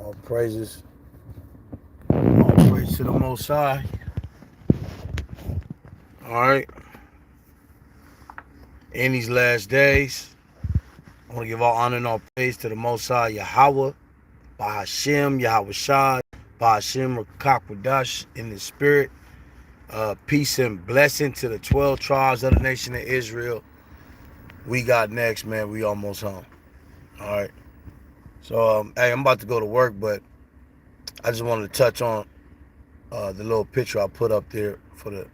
All praises. All praise to the Most High. All right. In these last days, I want to give all honor and all praise to the Most High Yahweh, Bahashem, Yahweh Shai, Bahashem Rakakwadash in the spirit. Peace and blessing to the 12 tribes of the nation of Israel. We got next, man. We almost home. All right. So, hey, I'm about to go to work, but I just wanted to touch on the little picture I put up there for the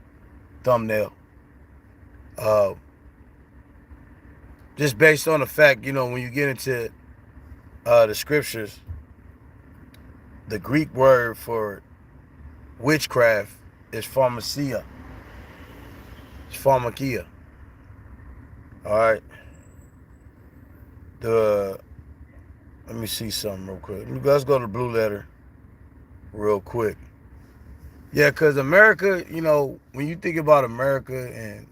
thumbnail. Just based on the fact, when you get into the scriptures, the Greek word for witchcraft is pharmacia. It's pharmakia. All right. Let me see something real quick. Let's go to the blue letter real quick. Yeah, because America, when you think about America and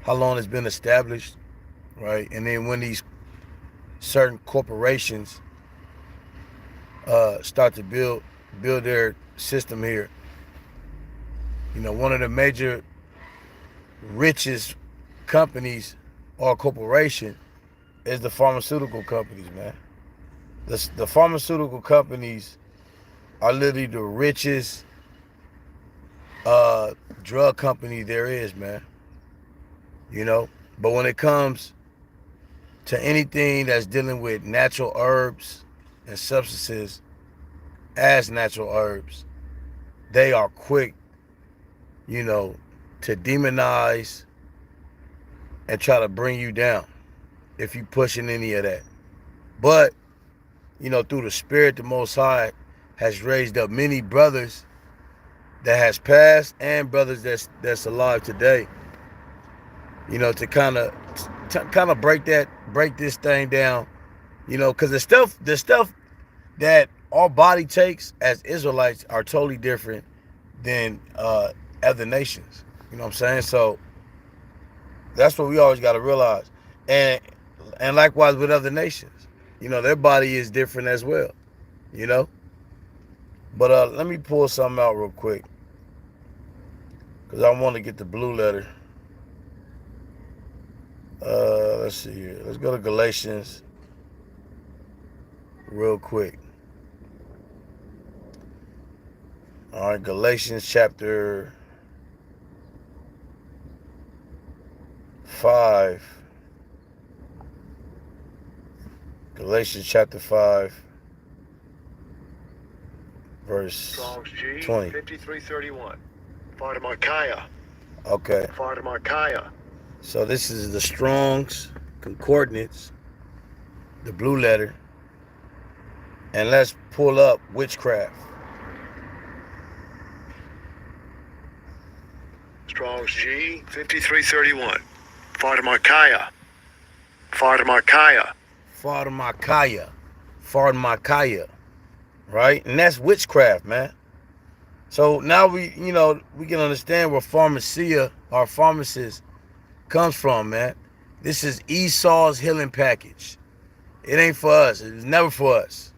how long it's been established, right? And then when these certain corporations start to build their system here, one of the major richest companies or corporation is the pharmaceutical companies, man. The pharmaceutical companies are literally the richest drug company there is, man. But when it comes to anything that's dealing with natural herbs and substances as natural herbs, they are quick, to demonize and try to bring you down if you pushing any of that. But, through the Spirit, the Most High has raised up many brothers that has passed and brothers that's alive today, to kind of break this thing down, because the stuff that our body takes as Israelites are totally different than other nations. You know what I'm saying? So that's what we always got to realize, and likewise with other nations, their body is different as well, But let me pull something out real quick, because I want to get the blue letter. Let's see here. Let's go to Galatians real quick. All right, Galatians chapter 5. Galatians chapter 5, verse 20. 5331. Pharmakia. Okay. Pharmakia. So this is the Strong's Concordance, the blue letter. And let's pull up witchcraft. Strong's G 5331. Pharmakia. Pharmakia. Pharmakia, right? And that's witchcraft, man. So now we can understand where pharmacia or pharmacist comes from, man. This is Esau's Healing Package. It ain't for us. It was never for us.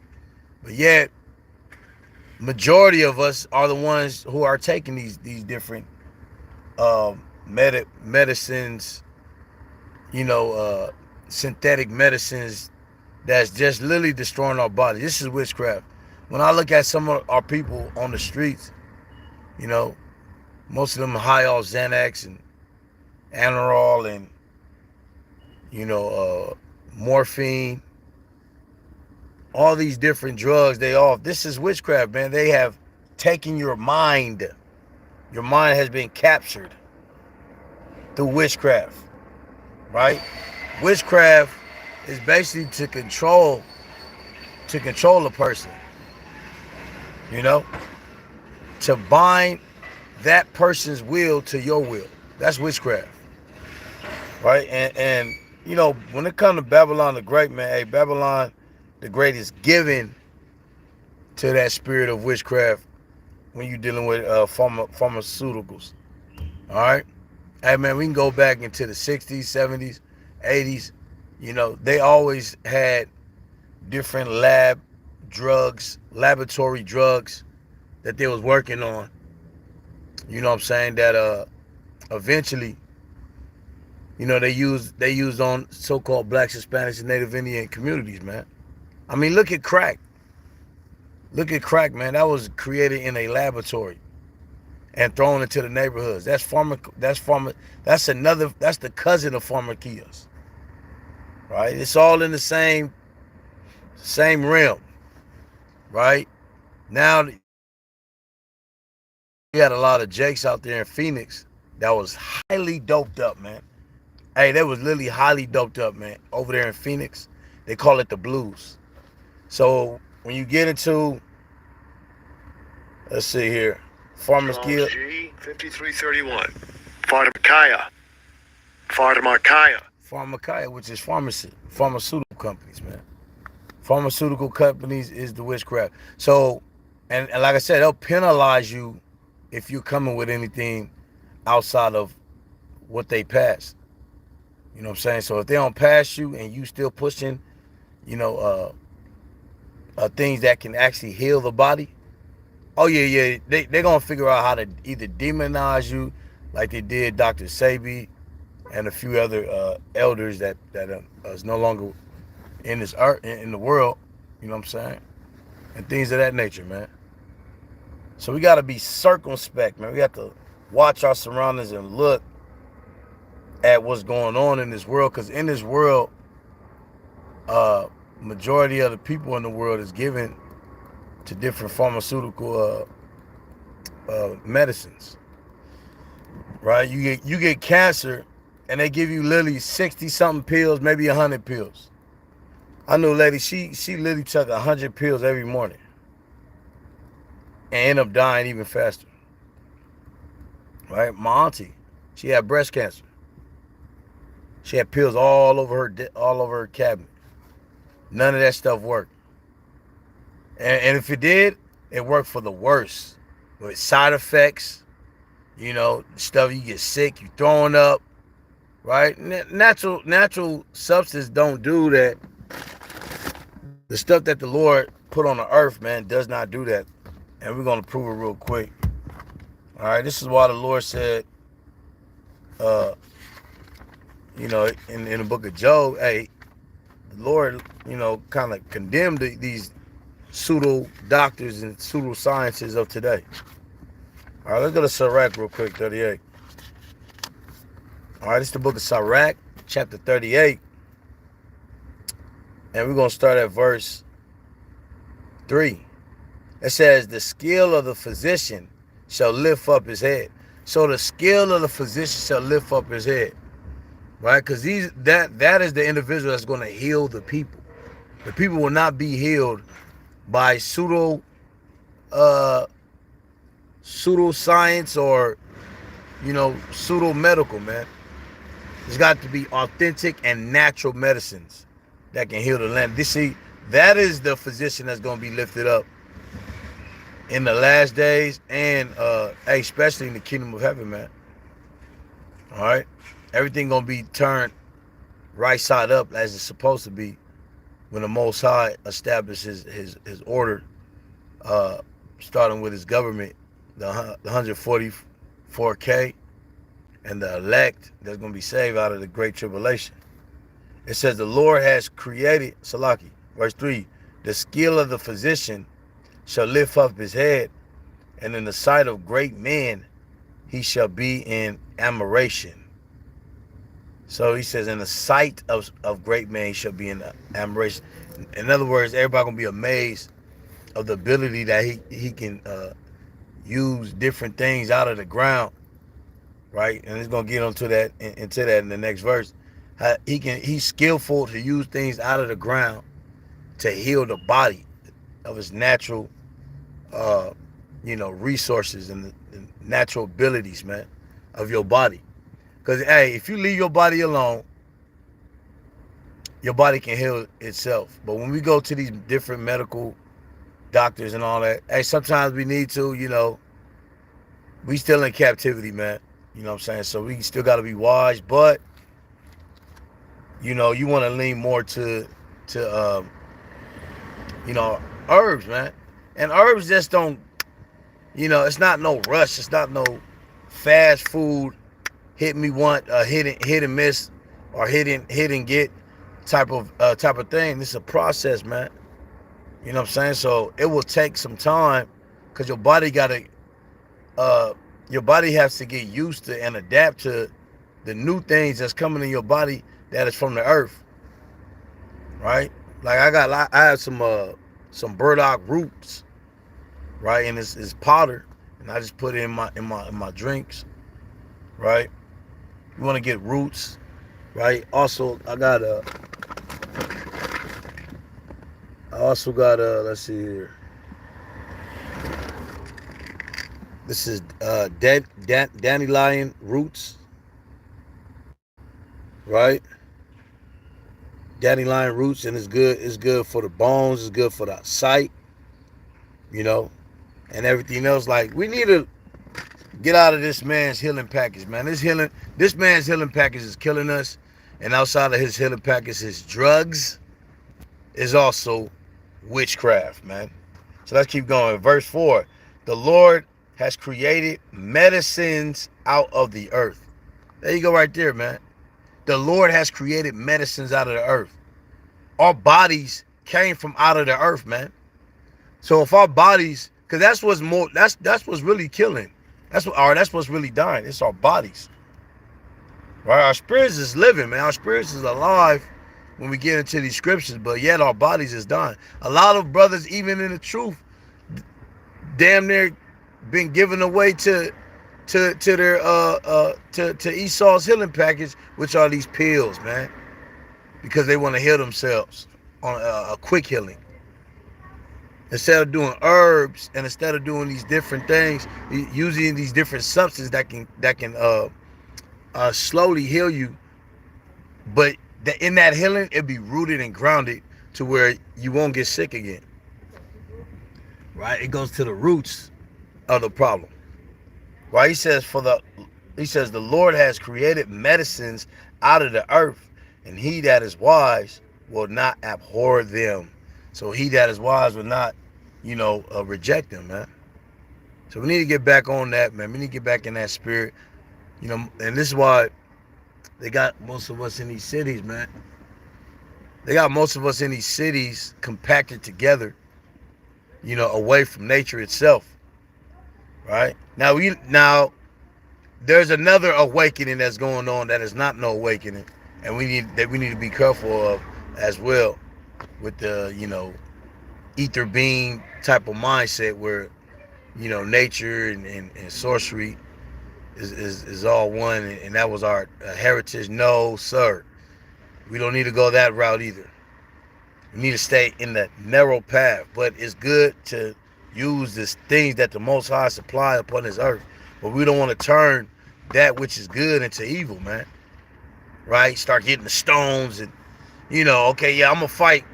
But yet, majority of us are the ones who are taking these different medicines, synthetic medicines that's just literally destroying our body. This is witchcraft. When I look at some of our people on the streets, most of them are high off Xanax and Adderall and, morphine, all these different drugs this is witchcraft, man. They have taken your mind. Your mind has been captured through witchcraft, right? Witchcraft is basically to control a person, to bind that person's will to your will. That's witchcraft, right? And when it comes to Babylon the Great, man, hey, Babylon the Great is given to that spirit of witchcraft when you're dealing with pharmaceuticals. All right? Hey, man, we can go back into the 60s, 70s, 80s. They always had different lab drugs, laboratory drugs that they was working on. You know what I'm saying? That eventually, they used on so-called blacks, Hispanics, and Native Indian communities, man. I mean, look at crack. Look at crack, man. That was created in a laboratory and thrown into the neighborhoods. That's the cousin of pharmakeas. Right? It's all in the same realm. Right? Now you had a lot of Jakes out there in Phoenix that was highly doped up, man. Hey, that was literally highly doped up, man. Over there in Phoenix, they call it the blues. So when you get into, let's see here, pharmaceutical. G 5331. Pharmacia. Pharmacia. Pharmacia, which is pharmaceutical companies, man. Pharmaceutical companies is the witchcraft. So, and like I said, they'll penalize you if you're coming with anything outside of what they passed. You know what I'm saying? So if they don't pass you and you still pushing, things that can actually heal the body, oh yeah, they're gonna figure out how to either demonize you, like they did Dr. Sabi and a few other elders that is no longer in this art in the world. You know what I'm saying? And things of that nature, man. So we got to be circumspect, man. We have to watch our surroundings and look at what's going on in this world, because in this world, majority of the people in the world is given to different pharmaceutical medicines. Right? You get cancer, and they give you literally 60-something pills, maybe 100 pills. I knew a lady, she literally took 100 pills every morning and ended up dying even faster. Right? My auntie, she had breast cancer. She had pills all over her cabinet. None of that stuff worked. And if it did, it worked for the worst. With side effects, stuff, you get sick, you throwing up, right? Natural substance don't do that. The stuff that the Lord put on the earth, man, does not do that. And we're going to prove it real quick. All right, this is why the Lord said, in the book of Job, hey, the Lord, kind of condemned these pseudo doctors and pseudo sciences of today. All right, let's go to Sirach real quick, 38. All right, this is the book of Sirach, chapter 38. And we're going to start at verse 3. It says, the skill of the physician shall lift up his head. So the skill of the physician shall lift up his head. Right? Because that is the individual that's going to heal the people. The people will not be healed by pseudo science or pseudo medical, man. There's got to be authentic and natural medicines that can heal the land. That is the physician that's going to be lifted up in the last days, and especially in the kingdom of heaven, man. All right, everything gonna be turned right side up as it's supposed to be when the Most High establishes his order, starting with his government, the 144K, and the elect that's gonna be saved out of the great tribulation. It says the Lord has created, Salaki, verse 3, the skill of the physician shall lift up his head, and in the sight of great men he shall be in admiration. So he says, in the sight of great men he shall be in admiration. In other words, everybody gonna be amazed of the ability that he can use different things out of the ground, right? And it's gonna get into that in the next verse. He's skillful to use things out of the ground to heal the body of its natural resources and the natural abilities, man, of your body. Because, hey, if you leave your body alone, your body can heal itself. But when we go to these different medical doctors and all that, hey, sometimes we need to, we still in captivity, man. You know what I'm saying? So we still got to be wise. But, you want to lean more to herbs, man. And herbs just don't, it's not no rush. It's not no fast food hit me one hit and miss or hit and get type of thing. This is a process, man. You know what I'm saying? So it will take some time because your body has to get used to and adapt to the new things that's coming in your body that is from the earth, right? Like I have some burdock roots, right, and it's powder, and I just put it in my drinks, right? You want to get roots, right? Also, I also got let's see here. This is dandelion roots, right? Dandelion roots, and it's good. It's good for the bones. It's good for the sight, you know, and everything else. Like we need to get out of this man's healing package, man. This man's healing package is killing us, and outside of his healing package, his drugs is also witchcraft, man. So let's keep going. Verse 4: the Lord has created medicines out of the earth. There you go, right there, man. The Lord has created medicines out of the earth. Our bodies came from out of the earth, man. So if our bodies, because that's what's really killing. That's what's really dying. It's our bodies. Right? Our spirits is living, man. Our spirits is alive when we get into these scriptures, but yet our bodies is dying. A lot of brothers, even in the truth, damn near been given away to their to Esau's healing package, which are these pills, man, because they want to heal themselves on a quick healing. Instead of doing herbs and instead of doing these different things, using these different substances that can slowly heal you, but in that healing, it'll be rooted and grounded to where you won't get sick again. Right? It goes to the roots of the problem. Right? He says the Lord has created medicines out of the earth, and he that is wise will not abhor them. So he that is wise will not, reject them, man. So we need to get back on that, man. We need to get back in that spirit, and this is why they got most of us in these cities, man. They got most of us in these cities compacted together, away from nature itself. Right? Now there's another awakening that's going on that is not no awakening, and we need to be careful of as well with the ether being type of mindset where nature and sorcery is all one, and that was our heritage. No, sir. We don't need to go that route either. We need to stay in the narrow path, but it's good to use the things that the Most High supply upon this earth, but we don't want to turn that which is good into evil, man. Right? Start getting the stones and okay, yeah, I'm gonna fight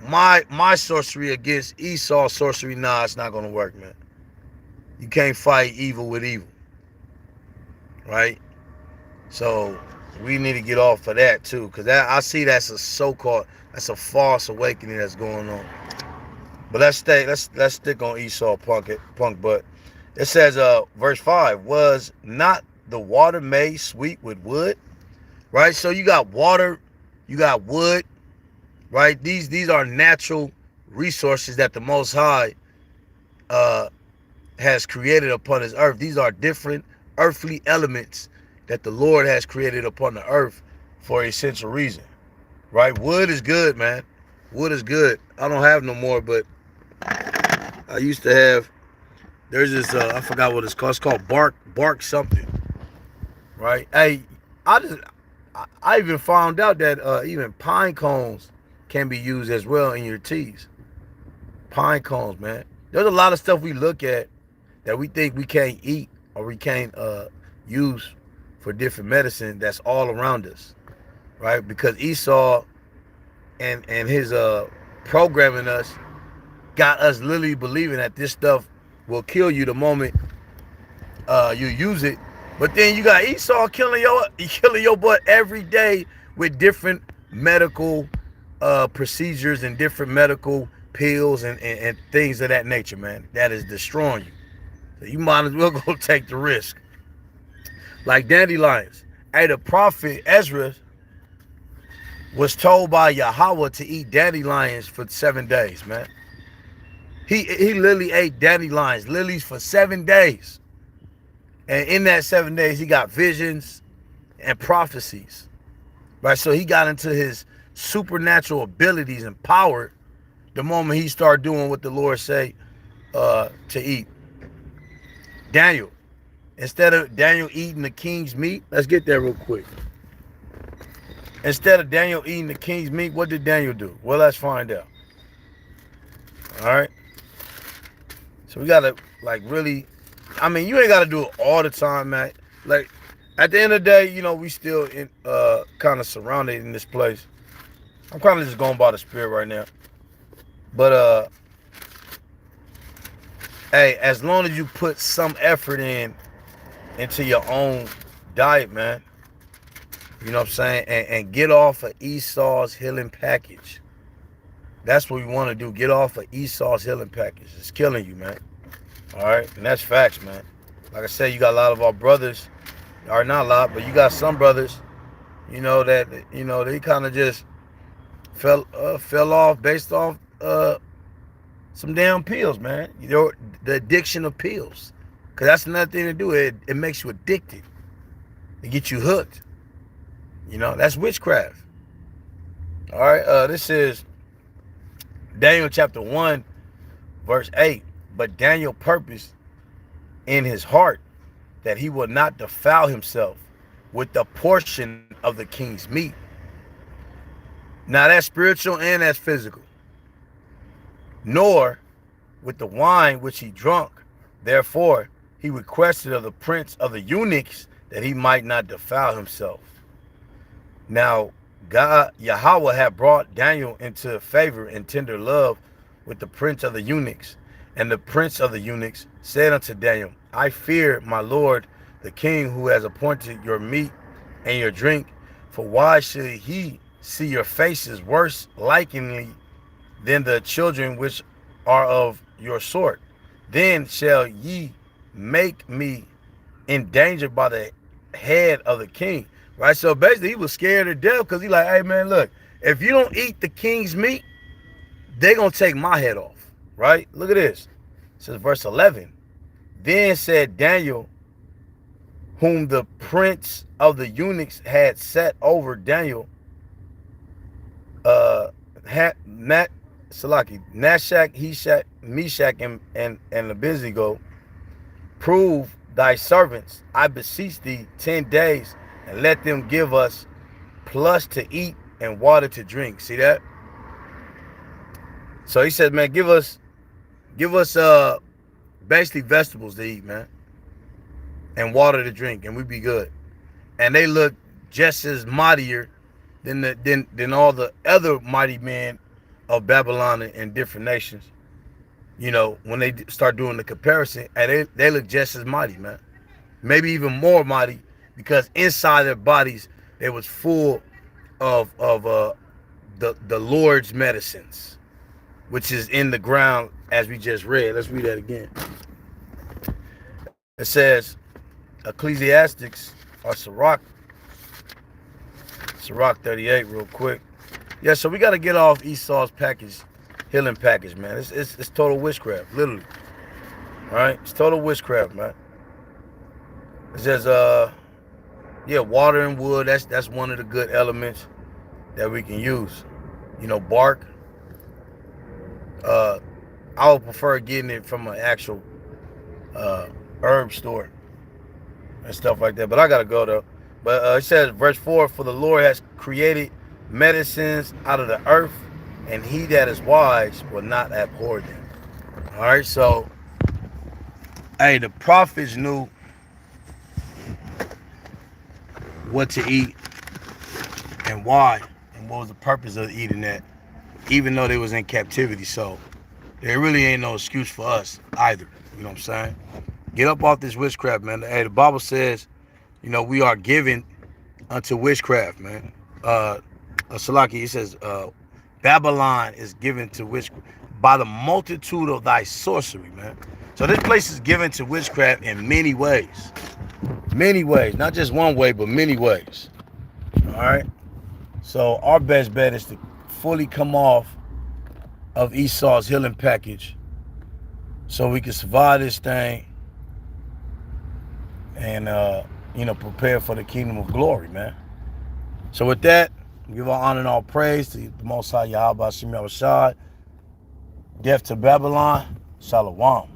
my sorcery against Esau's sorcery. Nah, it's not gonna work, man. You can't fight evil with evil. Right? So we need to get off of that too, because I see that's a false awakening that's going on. But let's stick on Esau punk. But it says, verse 5: was not the water made sweet with wood? Right? So you got water, you got wood, right? These are natural resources that the Most High has created upon his earth. These are different earthly elements that the Lord has created upon the earth for a essential reason. Right? Wood is good, man. Wood is good. I don't have no more, but I used to have. There's this. I forgot what it's called. It's called bark something. Right? Hey, I even found out that even pine cones can be used as well in your teas. Pine cones, man. There's a lot of stuff we look at that we think we can't eat or we can't use for different medicine that's all around us, right? Because Esau and his programming us got us literally believing that this stuff will kill you the moment you use it. But then you got Esau killing your butt every day with different medical procedures and different medical pills and things of that nature, man, that is destroying you. So you might as well go take the risk. Like dandelions. Hey, the prophet Ezra was told by Yahweh to eat dandelions for 7 days, man. He literally ate dandelions, lilies, for 7 days. And in that 7 days, he got visions and prophecies. Right? So he got into his supernatural abilities and power the moment he started doing what the Lord say to eat. Daniel. Instead of Daniel eating the king's meat, let's get there real quick. Instead of Daniel eating the king's meat, what did Daniel do? Well, let's find out. All right. So we gotta like really, I mean, you ain't gotta do it all the time, man. Like at the end of the day, you know, we still in kind of surrounded in this place. I'm kind of just going by the spirit right now. But hey, as long as you put some effort into your own diet, man. You know what I'm saying? And get off of Esau's Healing Package. That's what we want to do. Get off of Esau's Healing Package. It's killing you, man. All right? And that's facts, man. Like I said, you got a lot of our brothers, or not a lot, but you got some brothers, you know, that, you know, they kind of just fell off based off some damn pills, man. You know, the addiction of pills. Because that's another thing to do. It makes you addicted. It gets you hooked. You know, that's witchcraft. All right, this is Daniel chapter 1, verse 8. But Daniel purposed in his heart that he will not defile himself with the portion of the king's meat. Now that's spiritual and that's physical. Nor with the wine which he drunk. Therefore, he requested of the prince of the eunuchs that he might not defile himself. Now, God, Yahweh had brought Daniel into favor and tender love with the prince of the eunuchs. And the prince of the eunuchs said unto Daniel, I fear my lord, the king, who has appointed your meat and your drink. For why should he see your faces worse likingly than the children which are of your sort? Then shall ye make me endangered by the head of the king. Right? So basically, he was scared to death because he like, hey, man, look, if you don't eat the king's meat, they're going to take my head off. Right? Look at this. It says verse 11. Then said Daniel, whom the prince of the eunuchs had set over Daniel, Nashak, Meshach, and Abednego, prove thy servants, I beseech thee, 10 days, and let them give us plus to eat and water to drink. See that? So he says, man, give us basically vegetables to eat, man, and water to drink, and we be good. And they look just as mightier than all the other mighty men of Babylon and different nations. You know, when they start doing the comparison, and they look just as mighty, man. Maybe even more mighty, because inside their bodies they was full of the Lord's medicines, which is in the ground, as we just read. Let's read that again. It says, Ecclesiastics, or Sirach 38, real quick. Yeah, so we got to get off Esau's healing package, man. It's total witchcraft, literally. All right, it's total witchcraft, man. It says, yeah, water and wood. That's one of the good elements that we can use. You know, bark. I would prefer getting it from an actual herb store and stuff like that. But I gotta go though. But it says, verse 4: For the Lord has created medicines out of the earth, and he that is wise will not abhor them. All right, so hey, the prophets knew what to eat and why, and what was the purpose of eating that, even though they was in captivity. So there really ain't no excuse for us either. You know what I'm saying? Get up off this witchcraft, man. Hey, the Bible says, you know, we are given unto witchcraft, man. Salaki, it says Babylon is given to witchcraft. by the multitude of thy sorcery, man. So this place is given to witchcraft in many ways. Many ways. Not just one way, but many ways. All right? So our best bet is to fully come off of Esau's healing package so we can survive this thing and, prepare for the kingdom of glory, man. So with that, give all honor and all praise to the Most High Yahweh Shem Yahweh Shai. Death to Babylon. Shalom.